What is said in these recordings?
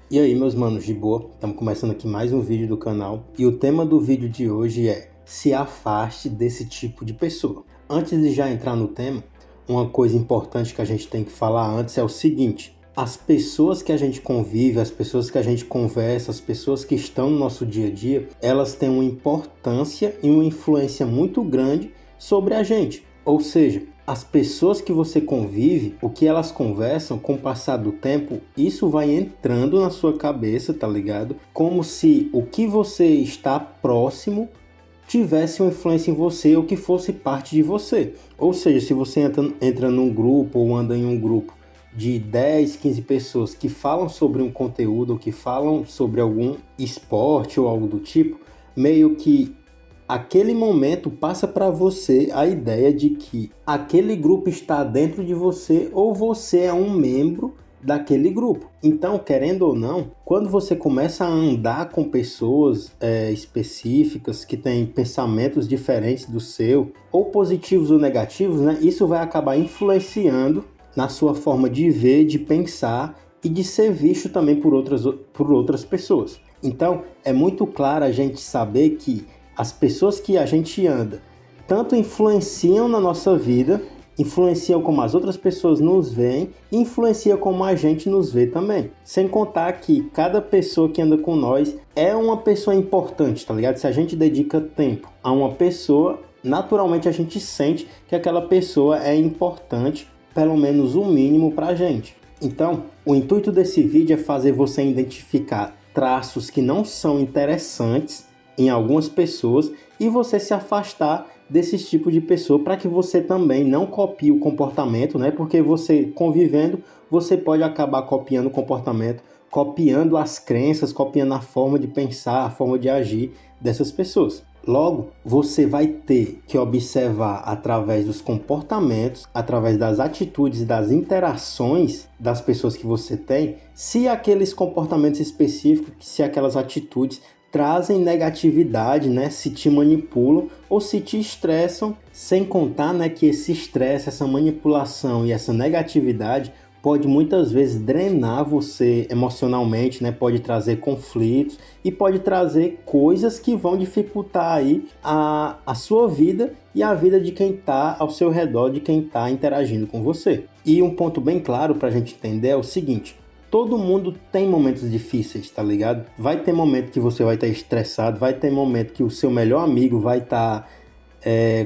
E aí, meus manos, de boa? Estamos começando aqui mais um vídeo do canal e o tema do vídeo de hoje é: se afaste desse tipo de pessoa. Antes de já entrar no tema, uma coisa importante que a gente tem que falar antes é o seguinte: as pessoas que a gente convive, as pessoas que a gente conversa, as pessoas que estão no nosso dia a dia, elas têm uma importância e uma influência muito grande sobre a gente. Ou seja, as pessoas que você convive, o que elas conversam, com o passar do tempo, isso vai entrando na sua cabeça, tá ligado? Como se o que você está próximo tivesse uma influência em você ou que fosse parte de você. Ou seja, se você entra num grupo ou anda em um grupo de 10, 15 pessoas que falam sobre um conteúdo ou que falam sobre algum esporte ou algo do tipo, meio que aquele momento passa para você a ideia de que aquele grupo está dentro de você ou você é um membro daquele grupo. Então, querendo ou não, quando você começa a andar com pessoas específicas que têm pensamentos diferentes do seu, ou positivos ou negativos, né, isso vai acabar influenciando na sua forma de ver, de pensar e de ser visto também por outras pessoas. Então, é muito claro a gente saber que as pessoas que a gente anda tanto influenciam na nossa vida, influenciam como as outras pessoas nos veem e influenciam como a gente nos vê também. Sem contar que cada pessoa que anda com nós é uma pessoa importante, tá ligado? Se a gente dedica tempo a uma pessoa, naturalmente a gente sente que aquela pessoa é importante, pelo menos o mínimo pra gente. Então, o intuito desse vídeo é fazer você identificar traços que não são interessantes em algumas pessoas e você se afastar desses tipos de pessoa para que você também não copie o comportamento, né? Porque você convivendo, você pode acabar copiando o comportamento, copiando as crenças, copiando a forma de pensar, a forma de agir dessas pessoas. Logo, você vai ter que observar através dos comportamentos, através das atitudes e das interações das pessoas que você tem, se aqueles comportamentos específicos, se aquelas atitudes trazem negatividade, né? Se te manipulam ou se te estressam, sem contar, né, que esse estresse, essa manipulação e essa negatividade pode muitas vezes drenar você emocionalmente, né? Pode trazer conflitos e pode trazer coisas que vão dificultar aí a sua vida e a vida de quem está ao seu redor, de quem está interagindo com você. E um ponto bem claro para a gente entender é o seguinte: todo mundo tem momentos difíceis, tá ligado? Vai ter momento que você vai estar estressado, vai ter momento que o seu melhor amigo vai estar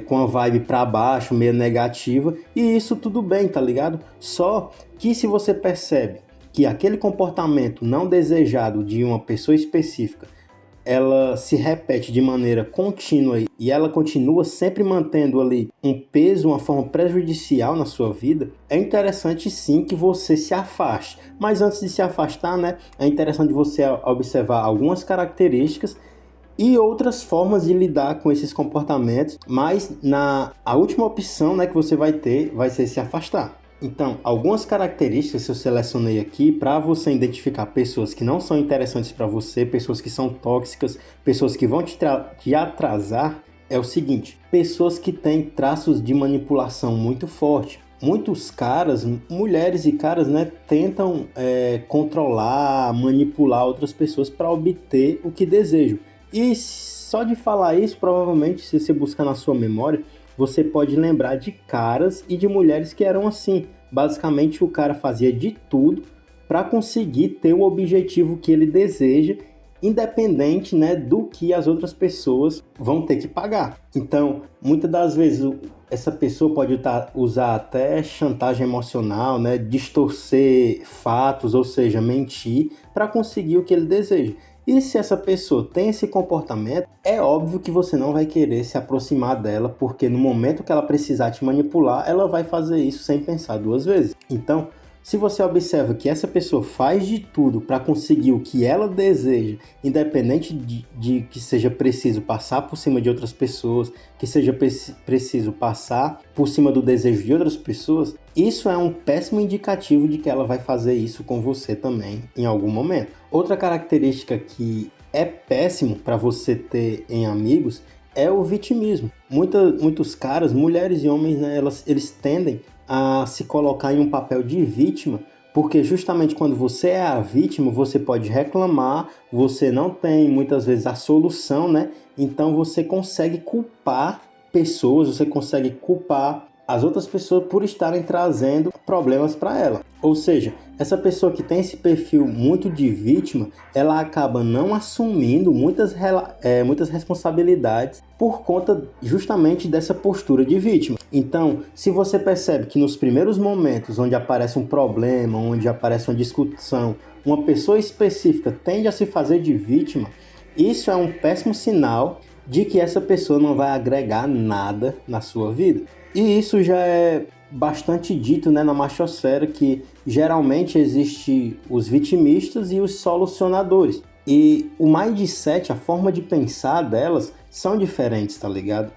com a vibe pra baixo, meio negativa, e isso tudo bem, tá ligado? Só que se você percebe que aquele comportamento não desejado de uma pessoa específica ela se repete de maneira contínua e ela continua sempre mantendo ali um peso, uma forma prejudicial na sua vida, é interessante sim que você se afaste. Mas antes de se afastar, né, é interessante você observar algumas características e outras formas de lidar com esses comportamentos, mas a última opção, né, que você vai ter vai ser se afastar. Então, algumas características eu selecionei aqui para você identificar pessoas que não são interessantes para você, pessoas que são tóxicas, pessoas que vão te atrasar. É o seguinte: pessoas que têm traços de manipulação muito forte. Muitos caras, mulheres e caras, né, tentam controlar, manipular outras pessoas para obter o que desejam. E só de falar isso, provavelmente, se você buscar na sua memória, você pode lembrar de caras e de mulheres que eram assim. Basicamente, o cara fazia de tudo para conseguir ter o objetivo que ele deseja, independente, né, do que as outras pessoas vão ter que pagar. Então, muitas das vezes, essa pessoa pode usar até chantagem emocional, né, distorcer fatos, ou seja, mentir, para conseguir o que ele deseja. E se essa pessoa tem esse comportamento, é óbvio que você não vai querer se aproximar dela, porque no momento que ela precisar te manipular, ela vai fazer isso sem pensar duas vezes. Então, se você observa que essa pessoa faz de tudo para conseguir o que ela deseja, independente de que seja preciso passar por cima de outras pessoas, que seja preciso passar por cima do desejo de outras pessoas, isso é um péssimo indicativo de que ela vai fazer isso com você também em algum momento. Outra característica que é péssimo para você ter em amigos é o vitimismo. Muitos caras, mulheres e homens, né, eles tendem a se colocar em um papel de vítima Porque justamente quando você é a vítima, você pode reclamar, você não tem muitas vezes a solução, né? Então você consegue culpar pessoas, você consegue culpar as outras pessoas por estarem trazendo problemas para ela. Ou seja, essa pessoa que tem esse perfil muito de vítima, ela acaba não assumindo muitas responsabilidades por conta justamente dessa postura de vítima. Então, se você percebe que nos primeiros momentos onde aparece um problema, onde aparece uma discussão, uma pessoa específica tende a se fazer de vítima, isso é um péssimo sinal de que essa pessoa não vai agregar nada na sua vida. E isso já é bastante dito, né, na machosfera, que geralmente existe os vitimistas e os solucionadores. E o mindset, a forma de pensar delas são diferentes, tá ligado?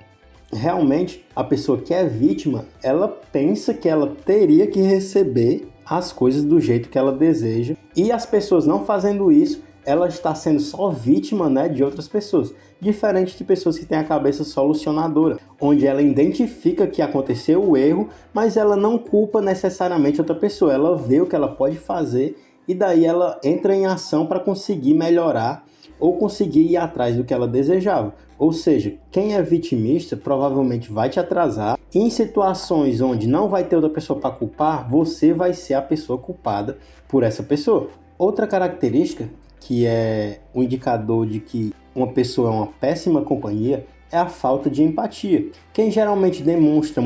Realmente, a pessoa que é vítima, ela pensa que ela teria que receber as coisas do jeito que ela deseja. E as pessoas não fazendo isso, ela está sendo só vítima, né, de outras pessoas. Diferente de pessoas que têm a cabeça solucionadora, onde ela identifica que aconteceu o erro, mas ela não culpa necessariamente outra pessoa. Ela vê o que ela pode fazer e daí ela entra em ação para conseguir melhorar ou conseguir ir atrás do que ela desejava. Ou seja, quem é vitimista provavelmente vai te atrasar. E em situações onde não vai ter outra pessoa para culpar, você vai ser a pessoa culpada por essa pessoa. Outra característica que é um indicador de que uma pessoa é uma péssima companhia é a falta de empatia. Quem geralmente demonstra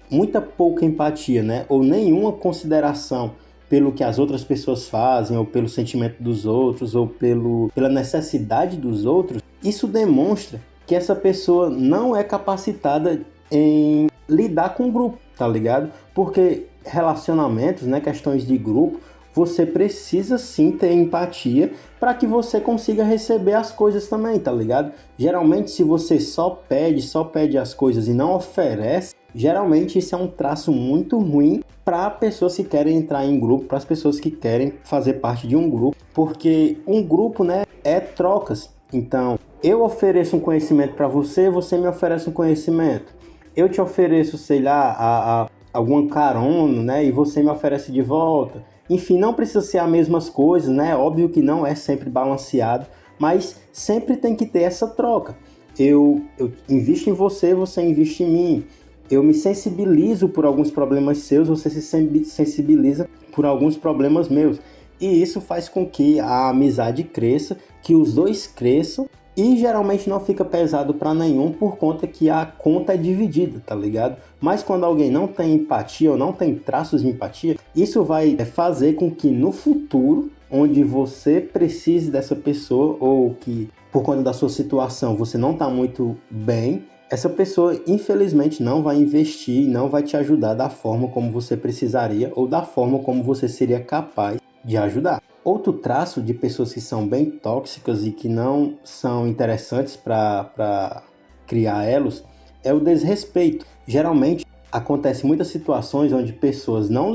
muita pouca empatia, né, ou nenhuma consideração pelo que as outras pessoas fazem, ou pelo sentimento dos outros, ou pela necessidade dos outros, isso demonstra que essa pessoa não é capacitada em lidar com o grupo, tá ligado? Porque relacionamentos, né, questões de grupo, você precisa sim ter empatia para que você consiga receber as coisas também, tá ligado? Geralmente, se você só pede as coisas e não oferece, geralmente isso é um traço muito ruim para pessoas que querem entrar em grupo, para as pessoas que querem fazer parte de um grupo, porque um grupo, né, é trocas. Então, eu ofereço um conhecimento para você, você me oferece um conhecimento. Eu te ofereço, sei lá, alguma carona, né, e você me oferece de volta. Enfim, não precisa ser as mesmas coisas, né? Óbvio que não é sempre balanceado, mas sempre tem que ter essa troca. Eu invisto em você, você investe em mim. Eu me sensibilizo por alguns problemas seus, você se sensibiliza por alguns problemas meus. E isso faz com que a amizade cresça, que os dois cresçam e geralmente não fica pesado para nenhum por conta que a conta é dividida, tá ligado? Mas quando alguém não tem empatia ou não tem traços de empatia, isso vai fazer com que no futuro, onde você precise dessa pessoa ou que por conta da sua situação você não está muito bem, essa pessoa infelizmente não vai investir, não vai te ajudar da forma como você precisaria ou da forma como você seria capaz de ajudar. Outro traço de pessoas que são bem tóxicas e que não são interessantes para criar elos é o desrespeito. Geralmente acontece muitas situações onde pessoas não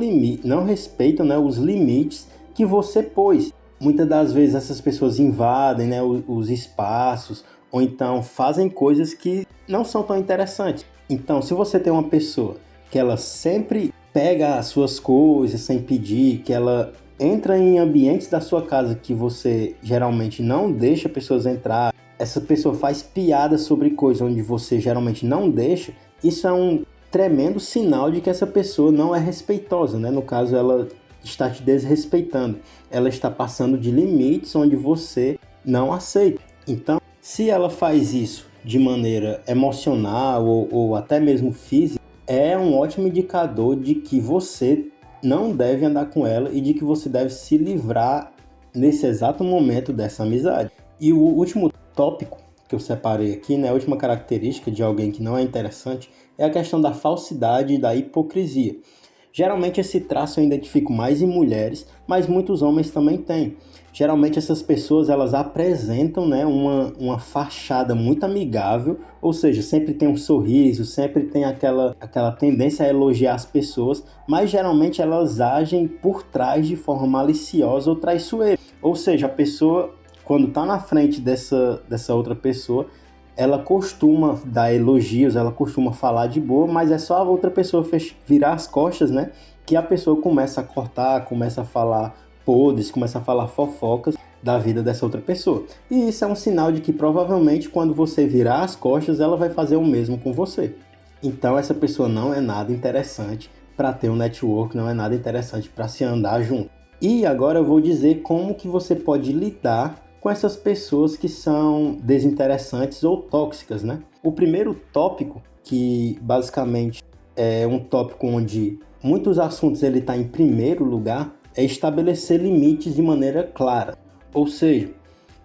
respeitam, né, os limites que você pôs. Muitas das vezes essas pessoas invadem, né, os espaços ou então fazem coisas que não são tão interessantes. Então, se você tem uma pessoa que ela sempre pega as suas coisas sem pedir, que ela entra em ambientes da sua casa que você geralmente não deixa pessoas entrar, essa pessoa faz piada sobre coisas onde você geralmente não deixa, isso é um tremendo sinal de que essa pessoa não é respeitosa, né? No caso, ela está te desrespeitando, ela está passando de limites onde você não aceita. Então, se ela faz isso de maneira emocional ou até mesmo física, é um ótimo indicador de que você não deve andar com ela e de que você deve se livrar nesse exato momento dessa amizade. E o último tópico que eu separei aqui, né, a última característica de alguém que não é interessante, é a questão da falsidade e da hipocrisia. Geralmente esse traço eu identifico mais em mulheres, mas muitos homens também têm. Geralmente essas pessoas elas apresentam, né, uma fachada muito amigável, ou seja, sempre tem um sorriso, sempre tem aquela tendência a elogiar as pessoas, mas geralmente elas agem por trás de forma maliciosa ou traiçoeira. Ou seja, a pessoa, quando está na frente dessa outra pessoa, ela costuma dar elogios, ela costuma falar de boa, mas é só a outra pessoa virar as costas, né? Que a pessoa começa a cortar, começa a falar podres, começa a falar fofocas da vida dessa outra pessoa. E isso é um sinal de que provavelmente quando você virar as costas, ela vai fazer o mesmo com você. Então essa pessoa não é nada interessante para ter um network, não é nada interessante para se andar junto. E agora eu vou dizer como que você pode lidar com essas pessoas que são desinteressantes ou tóxicas, né? O primeiro tópico, que basicamente é um tópico onde muitos assuntos ele está em primeiro lugar, é estabelecer limites de maneira clara. Ou seja,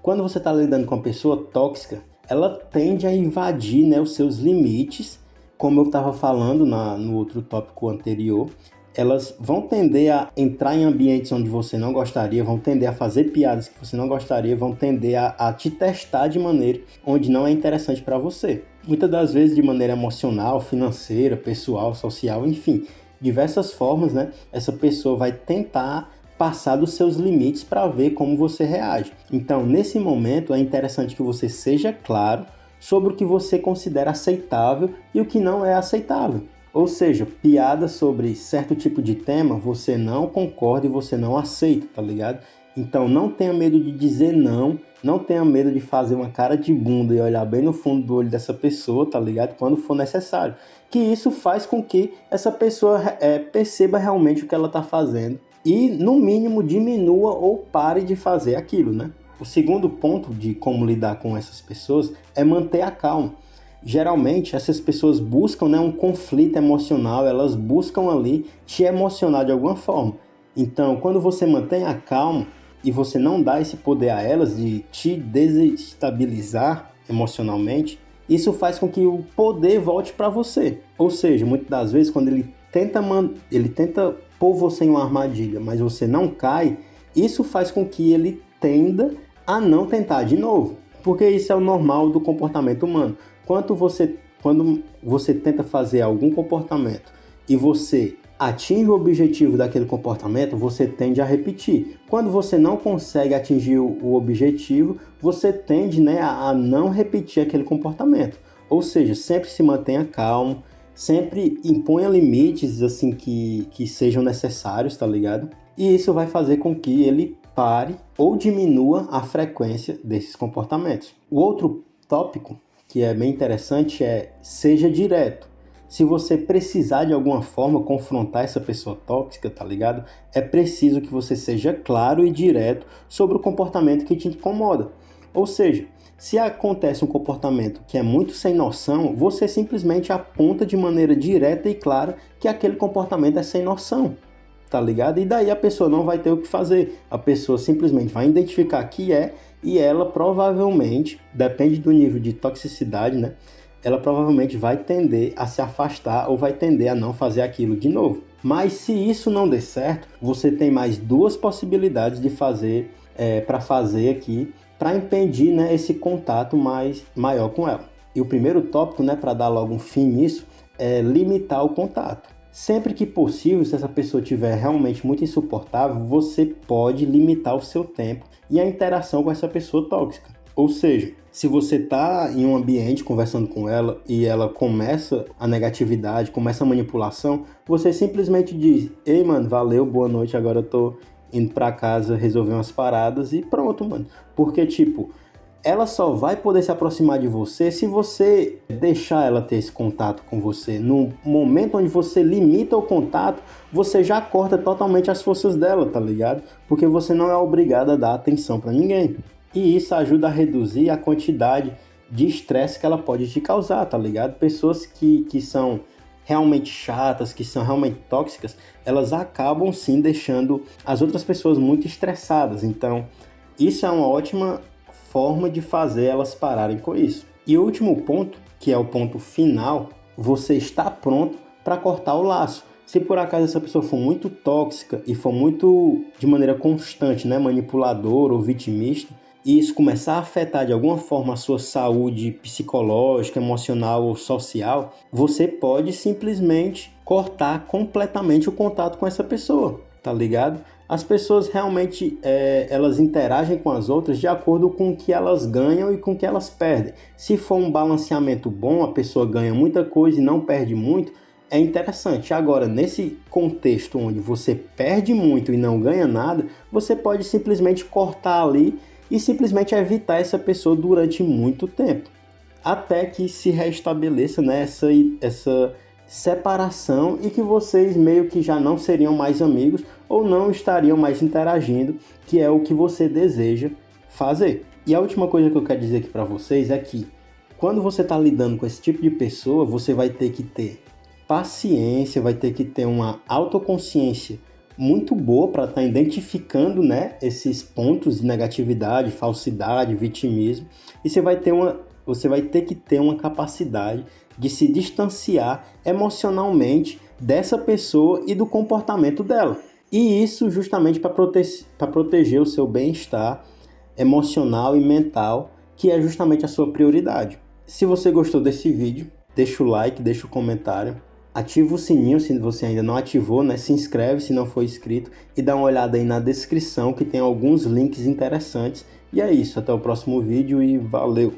quando você está lidando com uma pessoa tóxica, ela tende a invadir, né, os seus limites, como eu estava falando no outro tópico anterior. Elas vão tender a entrar em ambientes onde você não gostaria, vão tender a fazer piadas que você não gostaria, vão tender a te testar de maneira onde não é interessante para você. Muitas das vezes de maneira emocional, financeira, pessoal, social, enfim, diversas formas, né? Essa pessoa vai tentar passar dos seus limites para ver como você reage. Então, nesse momento, é interessante que você seja claro sobre o que você considera aceitável e o que não é aceitável. Ou seja, piada sobre certo tipo de tema, você não concorda e você não aceita, tá ligado? Então não tenha medo de dizer não, não tenha medo de fazer uma cara de bunda e olhar bem no fundo do olho dessa pessoa, tá ligado? Quando for necessário. Que isso faz com que essa pessoa perceba realmente o que ela tá fazendo e, no mínimo, diminua ou pare de fazer aquilo, né? O segundo ponto de como lidar com essas pessoas é manter a calma. Geralmente, essas pessoas buscam, né, um conflito emocional, elas buscam ali te emocionar de alguma forma. Então, quando você mantém a calma e você não dá esse poder a elas de te desestabilizar emocionalmente, isso faz com que o poder volte para você. Ou seja, muitas das vezes, quando ele tenta pôr você em uma armadilha, mas você não cai, isso faz com que ele tenda a não tentar de novo. Porque isso é o normal do comportamento humano. Quando você tenta fazer algum comportamento e você atinge o objetivo daquele comportamento, você tende a repetir. Quando você não consegue atingir o objetivo, você tende, né, a não repetir aquele comportamento. Ou seja, sempre se mantenha calmo, sempre imponha limites assim que sejam necessários, tá ligado? E isso vai fazer com que ele pare ou diminua a frequência desses comportamentos. O outro tópico que é bem interessante é seja direto. Se você precisar de alguma forma confrontar essa pessoa tóxica, tá ligado? É preciso que você seja claro e direto sobre o comportamento que te incomoda. Ou seja, se acontece um comportamento que é muito sem noção, você simplesmente aponta de maneira direta e clara que aquele comportamento é sem noção, tá ligado? E daí a pessoa não vai ter o que fazer. A pessoa simplesmente vai identificar que é, e ela provavelmente, depende do nível de toxicidade, né? Ela provavelmente vai tender a se afastar ou vai tender a não fazer aquilo de novo. Mas se isso não der certo, você tem mais duas possibilidades de fazer, para fazer aqui, para impedir, né, esse contato maior com ela. E o primeiro tópico, né, para dar logo um fim nisso, é limitar o contato. Sempre que possível, se essa pessoa estiver realmente muito insuportável, você pode limitar o seu tempo e a interação com essa pessoa tóxica. Ou seja, se você está em um ambiente conversando com ela e ela começa a negatividade, começa a manipulação, você simplesmente diz: ei, mano, valeu, boa noite, agora eu tô indo pra casa resolver umas paradas e pronto, mano. Porque, tipo, ela só vai poder se aproximar de você se você deixar ela ter esse contato com você. No momento onde você limita o contato, você já corta totalmente as forças dela, tá ligado? Porque você não é obrigado a dar atenção pra ninguém. E isso ajuda a reduzir a quantidade de estresse que ela pode te causar, tá ligado? Pessoas que são realmente chatas, que são realmente tóxicas, elas acabam sim deixando as outras pessoas muito estressadas. Então, isso é uma ótima forma de fazer elas pararem com isso. E o último ponto, que é o ponto final, você está pronto para cortar o laço. Se por acaso essa pessoa for muito tóxica e for muito de maneira constante, né, manipuladora ou vitimista, e isso começar a afetar de alguma forma a sua saúde psicológica, emocional ou social, você pode simplesmente cortar completamente o contato com essa pessoa, tá ligado? As pessoas realmente elas interagem com as outras de acordo com o que elas ganham e com o que elas perdem. Se for um balanceamento bom, a pessoa ganha muita coisa e não perde muito, é interessante. Agora, nesse contexto onde você perde muito e não ganha nada, você pode simplesmente cortar ali e simplesmente evitar essa pessoa durante muito tempo, até que se restabeleça, né, essa separação e que vocês meio que já não seriam mais amigos ou não estariam mais interagindo, que é o que você deseja fazer. E a última coisa que eu quero dizer aqui para vocês é que quando você está lidando com esse tipo de pessoa, você vai ter que ter paciência, vai ter que ter uma autoconsciência muito boa para estar identificando, né, esses pontos de negatividade, falsidade, vitimismo, e você vai ter que ter uma capacidade de se distanciar emocionalmente dessa pessoa e do comportamento dela. E isso justamente para proteger o seu bem-estar emocional e mental, que é justamente a sua prioridade. Se você gostou desse vídeo, deixa o like, deixa o comentário, ativa o sininho se você ainda não ativou, né? Se inscreve se não for inscrito e dá uma olhada aí na descrição que tem alguns links interessantes. E é isso, até o próximo vídeo e valeu!